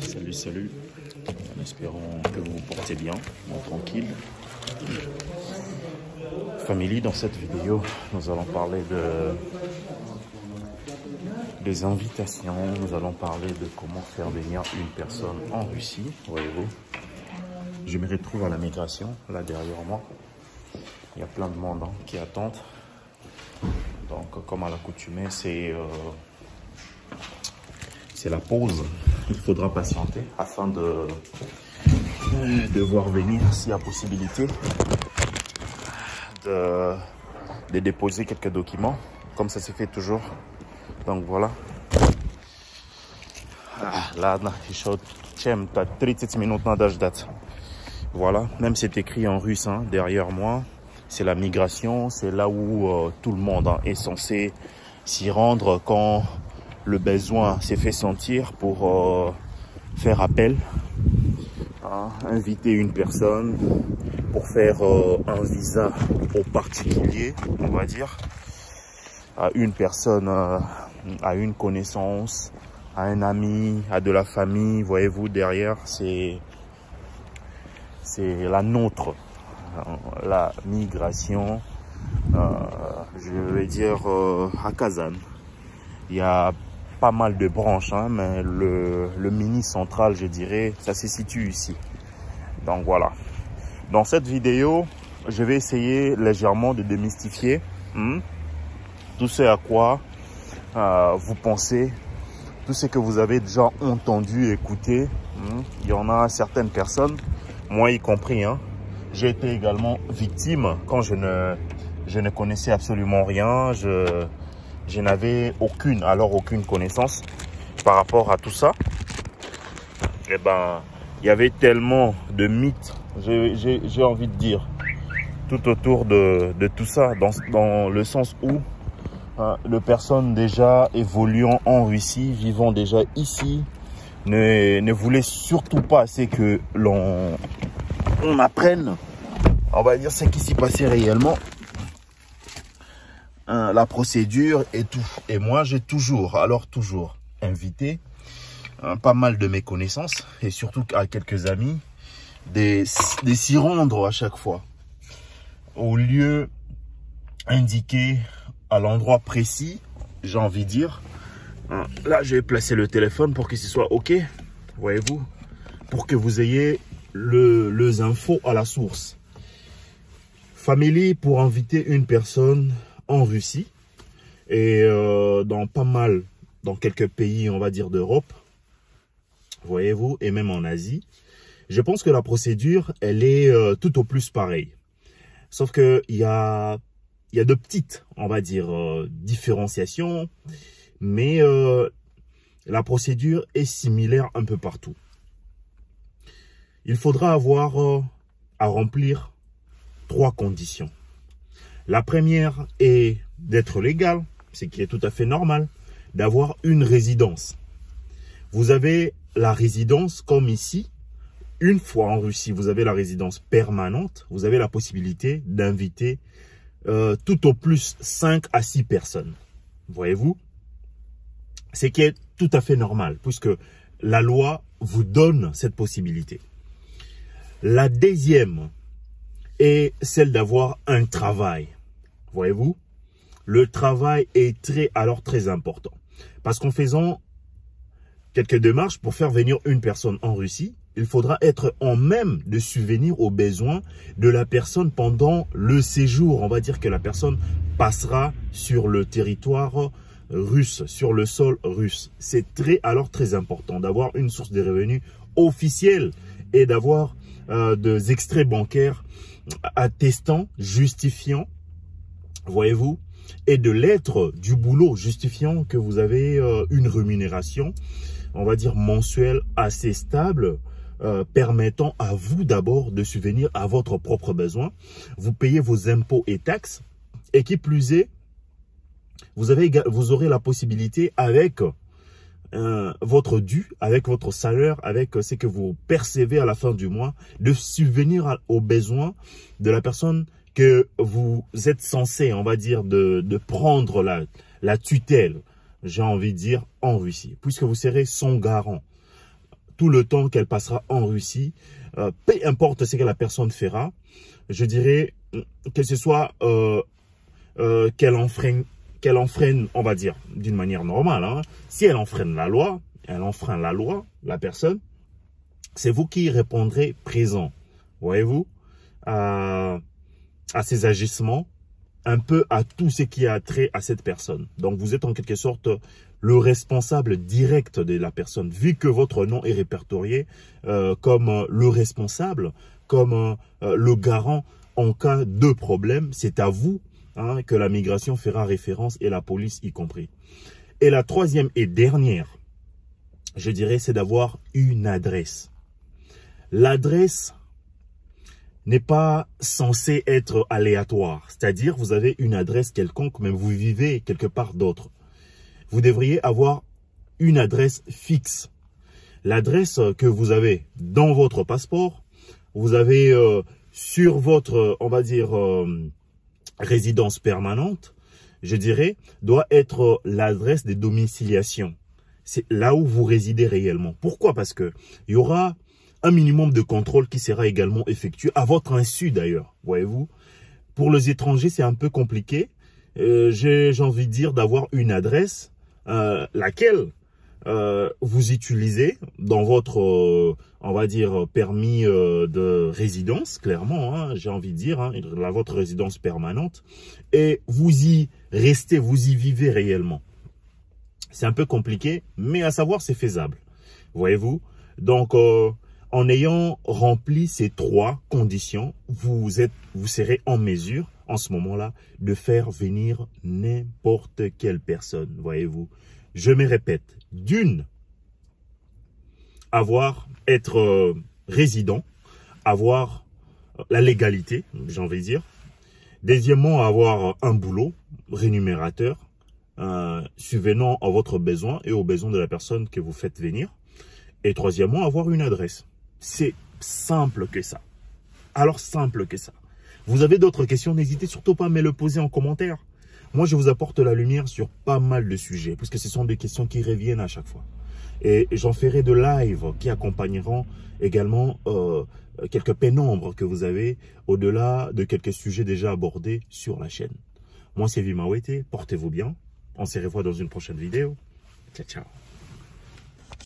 Salut, salut. En espérant que vous vous portez bien, tranquille. Family, dans cette vidéo, nous allons parler des invitations. Nous allons parler de comment faire venir une personne en Russie, voyez-vous. Je me retrouve à la migration, là derrière moi. Il y a plein de monde qui attendent. Donc, comme à l'accoutumée, c'est la pause. Il faudra patienter afin de voir venir, s'il y a possibilité, de déposer quelques documents, comme ça se fait toujours. Donc voilà. Là, еще чем-то 30 minutes надо ждать. Voilà, même c'est écrit en russe derrière moi. C'est la migration, c'est là où tout le monde est censé s'y rendre quand le besoin s'est fait sentir pour faire appel, inviter une personne pour faire un visa au particulier, on va dire, à une personne, à une connaissance, à un ami, à de la famille. Voyez-vous, derrière, c'est la nôtre, la migration, je vais dire à Kazan. Il y a pas mal de branches, mais le mini central, je dirais, ça se situe ici. Donc voilà. Dans cette vidéo, je vais essayer légèrement de démystifier tout ce à quoi vous pensez, tout ce que vous avez déjà entendu, écouté. Il y en a certaines personnes, moi y compris, j'ai été également victime quand je ne connaissais absolument rien. Je n'avais aucune connaissance par rapport à tout ça. Et ben, il y avait tellement de mythes, j'ai envie de dire, tout autour de tout ça, dans le sens où les personnes déjà évoluant en Russie, vivant déjà ici, ne voulaient surtout pas, c'est que l'on apprenne, on va dire, ce qui s'y passait réellement. La procédure et tout. Et moi, j'ai toujours invité pas mal de mes connaissances et surtout à quelques amis de s'y rendre à chaque fois au lieu indiqué, à l'endroit précis, j'ai envie de dire. Là, je vais placer le téléphone pour que ce soit OK, voyez-vous, pour que vous ayez les infos à la source. Family, pour inviter une personne en Russie et dans quelques pays, on va dire, d'Europe, voyez-vous, et même en Asie, je pense que la procédure, elle est tout au plus pareille. Sauf que il y a de petites, on va dire, différenciations, mais la procédure est similaire un peu partout. Il faudra avoir à remplir 3 conditions. La première est d'être légal, ce qui est tout à fait normal, d'avoir une résidence. Vous avez la résidence comme ici. Une fois en Russie, vous avez la résidence permanente. Vous avez la possibilité d'inviter tout au plus 5 à 6 personnes. Voyez-vous? Ce qui est tout à fait normal, puisque la loi vous donne cette possibilité. La deuxième est celle d'avoir un travail. Voyez-vous, le travail est très important. Parce qu'en faisant quelques démarches pour faire venir une personne en Russie, il faudra être en même de subvenir aux besoins de la personne pendant le séjour. On va dire que la personne passera sur le territoire russe, sur le sol russe. C'est très important d'avoir une source de revenus officielle et d'avoir des extraits bancaires attestant, justifiant, voyez-vous, et de lettres du boulot justifiant que vous avez une rémunération, on va dire mensuelle, assez stable, permettant à vous d'abord de subvenir à votre propre besoin. Vous payez vos impôts et taxes, et qui plus est, vous aurez la possibilité avec votre dû, avec votre salaire, avec ce que vous percevez à la fin du mois, de subvenir aux besoins de la personne que vous êtes censé, on va dire, de prendre la tutelle, j'ai envie de dire, en Russie, puisque vous serez son garant. Tout le temps qu'elle passera en Russie, peu importe ce que la personne fera, je dirais que ce soit qu'elle enfreint, on va dire, d'une manière normale. Hein. Si elle enfreint la loi, la personne, c'est vous qui répondrez présent, voyez-vous, à ses agissements, un peu à tout ce qui a trait à cette personne. Donc, vous êtes en quelque sorte le responsable direct de la personne, vu que votre nom est répertorié comme le responsable, comme le garant en cas de problème. C'est à vous hein, que la migration fera référence et la police y compris. Et la troisième et dernière, je dirais, c'est d'avoir une adresse. L'adresse n'est pas censée être aléatoire. C'est-à-dire, vous avez une adresse quelconque, mais vous vivez quelque part d'autre. Vous devriez avoir une adresse fixe. L'adresse que vous avez dans votre passeport, vous avez sur votre, on va dire, résidence permanente, je dirais, doit être l'adresse de domiciliation. C'est là où vous résidez réellement. Pourquoi? Parce que il y aura un minimum de contrôle qui sera également effectué à votre insu d'ailleurs, voyez-vous. Pour les étrangers, c'est un peu compliqué. J'ai envie de dire d'avoir une adresse, laquelle vous utilisez dans votre, on va dire, permis de résidence, clairement, hein, j'ai envie de dire, hein, votre résidence permanente, et vous y restez, vous y vivez réellement. C'est un peu compliqué, mais à savoir, c'est faisable, voyez-vous. Donc, en ayant rempli ces trois conditions, vous serez en mesure, en ce moment-là, de faire venir n'importe quelle personne, voyez-vous. Je me répète, d'une, être résident, avoir la légalité, j'ai envie de dire. Deuxièmement, avoir un boulot rémunérateur, subvenant à votre besoin et aux besoins de la personne que vous faites venir. Et troisièmement, avoir une adresse. C'est simple que ça. Alors simple que ça. Vous avez d'autres questions, n'hésitez surtout pas à me le poser en commentaire. Moi, je vous apporte la lumière sur pas mal de sujets, puisque ce sont des questions qui reviennent à chaque fois. Et j'en ferai de live qui accompagneront également quelques pénombres que vous avez, au-delà de quelques sujets déjà abordés sur la chaîne. Moi, c'est Vimawete, portez-vous bien. On se revoit dans une prochaine vidéo. Ciao, ciao.